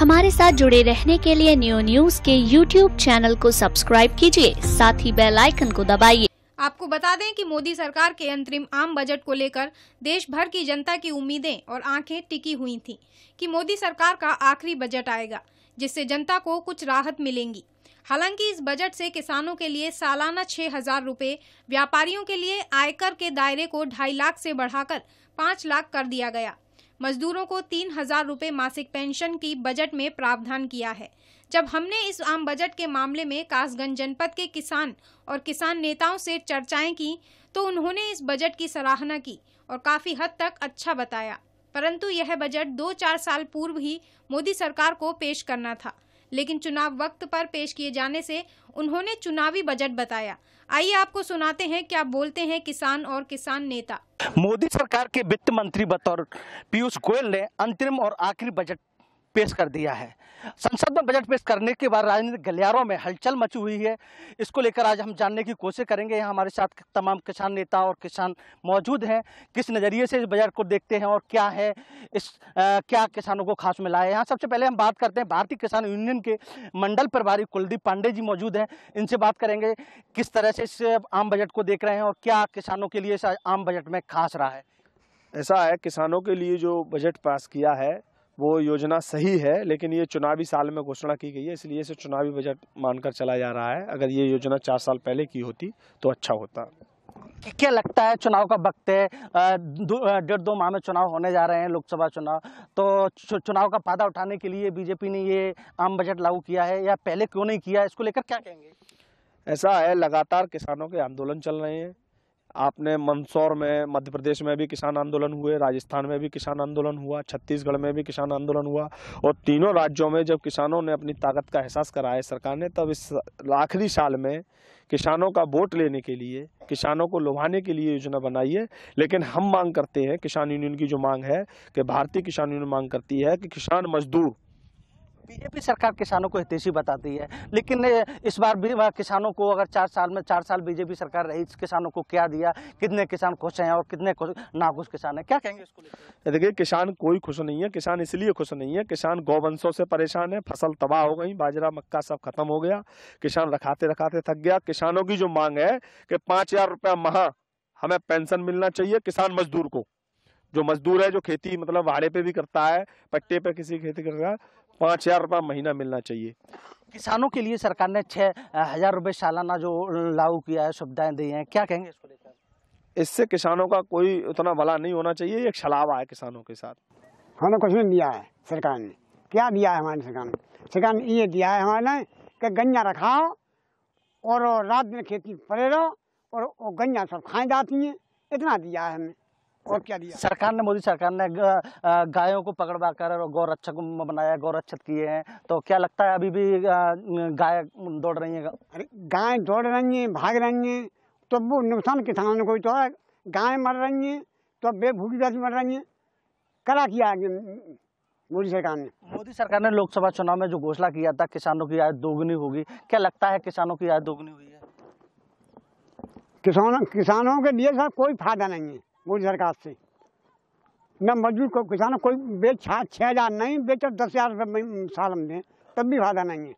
हमारे साथ जुड़े रहने के लिए न्यूज के YouTube चैनल को सब्सक्राइब कीजिए, साथ ही बेल आइकन को दबाइए। आपको बता दें कि मोदी सरकार के अंतरिम आम बजट को लेकर देश भर की जनता की उम्मीदें और आंखें टिकी हुई थीं कि मोदी सरकार का आखिरी बजट आएगा जिससे जनता को कुछ राहत मिलेंगी। हालांकि इस बजट से किसानों के लिए सालाना 6,000 रुपये, व्यापारियों के लिए आयकर के दायरे को 2.5 लाख से बढ़ाकर 5 लाख कर दिया गया। मजदूरों को 3,000 रुपये मासिक पेंशन की बजट में प्रावधान किया है। जब हमने इस आम बजट के मामले में कासगंज जनपद के किसान और किसान नेताओं से चर्चाएं की तो उन्होंने इस बजट की सराहना की और काफी हद तक अच्छा बताया, परंतु यह बजट 2-4 साल पूर्व ही मोदी सरकार को पेश करना था, लेकिन चुनाव वक्त पर पेश किए जाने से उन्होंने चुनावी बजट बताया। आइए आपको सुनाते हैं क्या बोलते हैं किसान और किसान नेता। मोदी सरकार के वित्त मंत्री बतौर पीयूष गोयल ने अंतरिम और आखिरी बजट पेश कर दिया है। संसद में बजट पेश करने के बाद राजनीतिक गलियारों में हलचल मची हुई है। इसको लेकर आज हम जानने की कोशिश करेंगे। यहाँ हमारे साथ तमाम किसान नेता और किसान मौजूद हैं। किस नज़रिए से इस बजट को देखते हैं और क्या है क्या किसानों को खास मिला है। यहाँ सबसे पहले हम बात करते हैं भारतीय किसान यूनियन के मंडल प्रभारी कुलदीप पांडे जी मौजूद हैं। इनसे बात करेंगे किस तरह से इस आम बजट को देख रहे हैं और क्या किसानों के लिए इस आम बजट में खास रहा है। ऐसा है, किसानों के लिए जो बजट पास किया है वो योजना सही है, लेकिन ये चुनावी साल में घोषणा की गई है, इसलिए इसे चुनावी बजट मानकर चला जा रहा है। अगर ये योजना 4 साल पहले की होती तो अच्छा होता। क्या लगता है, चुनाव का वक्त है, 1.5-2 माह में चुनाव होने जा रहे हैं, लोकसभा चुनाव, तो चुनाव का फायदा उठाने के लिए बीजेपी ने ये आम बजट लागू किया है या पहले क्यों नहीं किया, इसको लेकर क्या कहेंगे। ऐसा है, लगातार किसानों के आंदोलन चल रहे हैं। आपने मंदसौर में, मध्य प्रदेश में भी किसान आंदोलन हुए, राजस्थान में भी किसान आंदोलन हुआ, छत्तीसगढ़ में भी किसान आंदोलन हुआ, और तीनों राज्यों में जब किसानों ने अपनी ताकत का एहसास कराया सरकार ने, तब इस आखिरी साल में किसानों का वोट लेने के लिए, किसानों को लुभाने के लिए योजना बनाई है। लेकिन हम मांग करते हैं, किसान यूनियन की जो मांग है कि भारतीय किसान यूनियन मांग करती है कि किसान मजदूर, बीजेपी सरकार किसानों को हितैषी बताती है, लेकिन इस बार भी किसानों को अगर 4 साल बीजेपी सरकार रही, किसानों को क्या दिया, कितने किसान खुश हैं और कितने नाखुश किसान हैं, क्या कहेंगे इसको लेकर। देखिए, किसान कोई खुश नहीं है। किसान इसलिए खुश नहीं है, किसान गौवंशों से परेशान है, फसल तबाह हो गई, बाजरा मक्का सब खत्म हो गया, किसान रखाते रखाते थक गया। किसानों की जो मांग है कि 5,000 रुपया माह हमें पेंशन मिलना चाहिए किसान मजदूर को। जो मजदूर है, जो खेती मतलब भाड़े पे भी करता है, पट्टे पे किसी खेती कर रहा है, 5,000 रुपया महीना मिलना चाहिए। किसानों के लिए सरकार ने 6,000 रुपये सालाना जो लागू किया है, सुविधाएं दी हैं, क्या कहेंगे इसको लेकर। इससे किसानों का कोई उतना भला नहीं होना चाहिए, एक छलावा है किसानों के साथ। हमने कुछ नहीं दिया है सरकार ने। क्या दिया है हमारी सरकार ने? सरकार ने ये दिया है हमारे कि गन्ना रखाओ और रात दिन खेती पड़े रहो और गन्ना सब खाई जाती हैं, इतना दिया है हमने। और क्या दिया सरकार ने? मोदी सरकार ने गायों को पकड़वा कर गौरक्षक बनाया, गौरक्षक किए हैं, तो क्या लगता है अभी भी गाय दौड़ रही है? अरे गाय दौड़ रही हैं, भाग रही हैं, तो वो नुकसान किसानों को तो है। गाय मर रही हैं तो बेभूखी जाति मर रही हैं। करा किया मोदी सरकार ने। मोदी सरकार ने लोकसभा चुनाव में जो घोषणा किया था किसानों की आय दोगुनी होगी, क्या लगता है किसानों की आय दोगुनी हुई है? किसानों के लिए सर कोई फायदा नहीं है मोदी सरकार से। न मजदूर को किसानों कोई बेच 6,000 नहीं बेचो, 10,000 रुपये साल में दें तब भी फायदा नहीं है।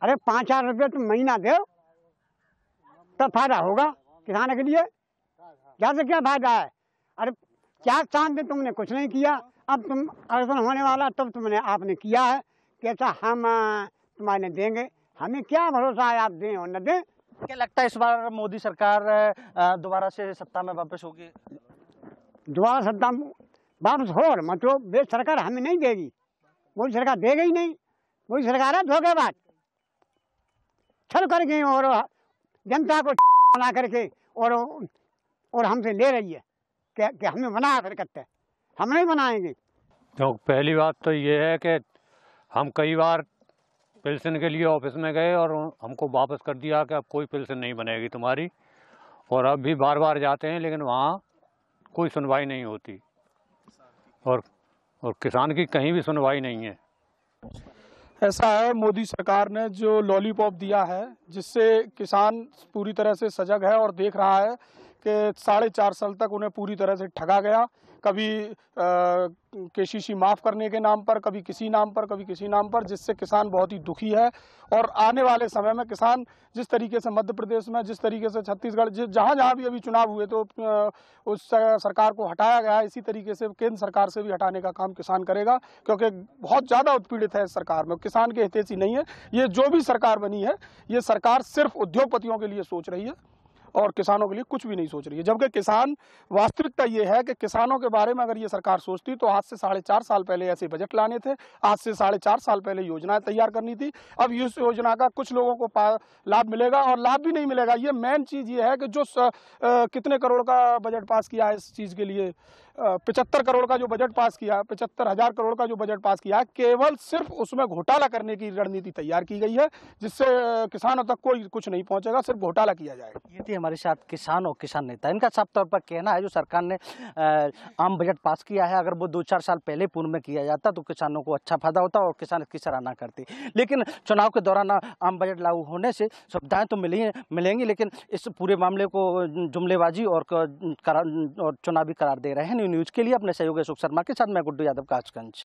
अरे 5,000 रुपये तुम महीना दो तब फायदा होगा किसानों के लिए। ज़्यादा क्या फायदा है? अरे 4 साल से तुमने कुछ नहीं किया, अब तुम अड़चन होने वाला तब तुमने आपने किया है कि ऐसा हम तुम्हारे देंगे। हमें क्या भरोसा है आप दें और न दें। क्या लगता है इस बार मोदी सरकार दोबारा से सत्ता में वापस होगी? दोबारा सत्ता वापस हो मतलब वे सरकार हमें नहीं देगी, मोदी सरकार देगी ही नहीं। मोदी सरकार है धोखेबाज, छल करके और जनता को बना करके और हमसे ले रही है कि हमें बना कर करते, हम नहीं बनाएंगे। तो पहली बात तो ये है कि हम कई बार पेंशन के लिए ऑफिस में गए और हमको वापस कर दिया कि अब कोई पेंशन नहीं बनेगी तुम्हारी, और अब भी बार बार जाते हैं लेकिन वहाँ कोई सुनवाई नहीं होती और किसान की कहीं भी सुनवाई नहीं है। ऐसा है, मोदी सरकार ने जो लॉलीपॉप दिया है जिससे किसान पूरी तरह से सजग है और देख रहा है कि 4.5 साल तक उन्हें पूरी तरह से ठगा गया। कभी केसीसी माफ़ करने के नाम पर, कभी किसी नाम पर, कभी किसी नाम पर, जिससे किसान बहुत ही दुखी है। और आने वाले समय में किसान जिस तरीके से मध्य प्रदेश में, जिस तरीके से छत्तीसगढ़, जहाँ जहाँ भी अभी चुनाव हुए तो उस सरकार को हटाया गया, इसी तरीके से केंद्र सरकार से भी हटाने का काम किसान करेगा, क्योंकि बहुत ज़्यादा उत्पीड़ित है इस सरकार में। किसान के हितैषी नहीं है। ये जो भी सरकार बनी है, ये सरकार सिर्फ उद्योगपतियों के लिए सोच रही है और किसानों के लिए कुछ भी नहीं सोच रही है। जबकि किसान, वास्तविकता ये है कि किसानों के बारे में अगर ये सरकार सोचती तो आज से 4.5 साल पहले ऐसे बजट लाने थे, आज से 4.5 साल पहले योजनाएं तैयार करनी थी। अब इस योजना का कुछ लोगों को लाभ मिलेगा और लाभ भी नहीं मिलेगा। ये मेन चीज़ ये है कि जो कितने करोड़ का बजट पास किया है इस चीज़ के लिए, 75 करोड़ का जो बजट पास किया, 75,000 करोड़ का जो बजट पास किया है, केवल सिर्फ उसमें घोटाला करने की रणनीति तैयार की गई है, जिससे किसानों तक कोई कुछ नहीं पहुंचेगा, सिर्फ घोटाला किया जाएगा। ये थी हमारे साथ किसान और किसान नेता। इनका साफ तौर पर कहना है जो सरकार ने आम बजट पास किया है, अगर वो 2-4 साल पहले पूर्व में किया जाता तो किसानों को अच्छा फायदा होता और किसान इसकी सराहना करते। लेकिन चुनाव के दौरान आम बजट लागू होने से सुविधाएं तो मिलेंगी, लेकिन इस पूरे मामले को जुमलेबाजी और चुनावी करार दे रहे हैं। न्यूज़ के लिए अपने सहयोगी अशोक शर्मा के साथ मैं गुड्डू यादव, कासगंज।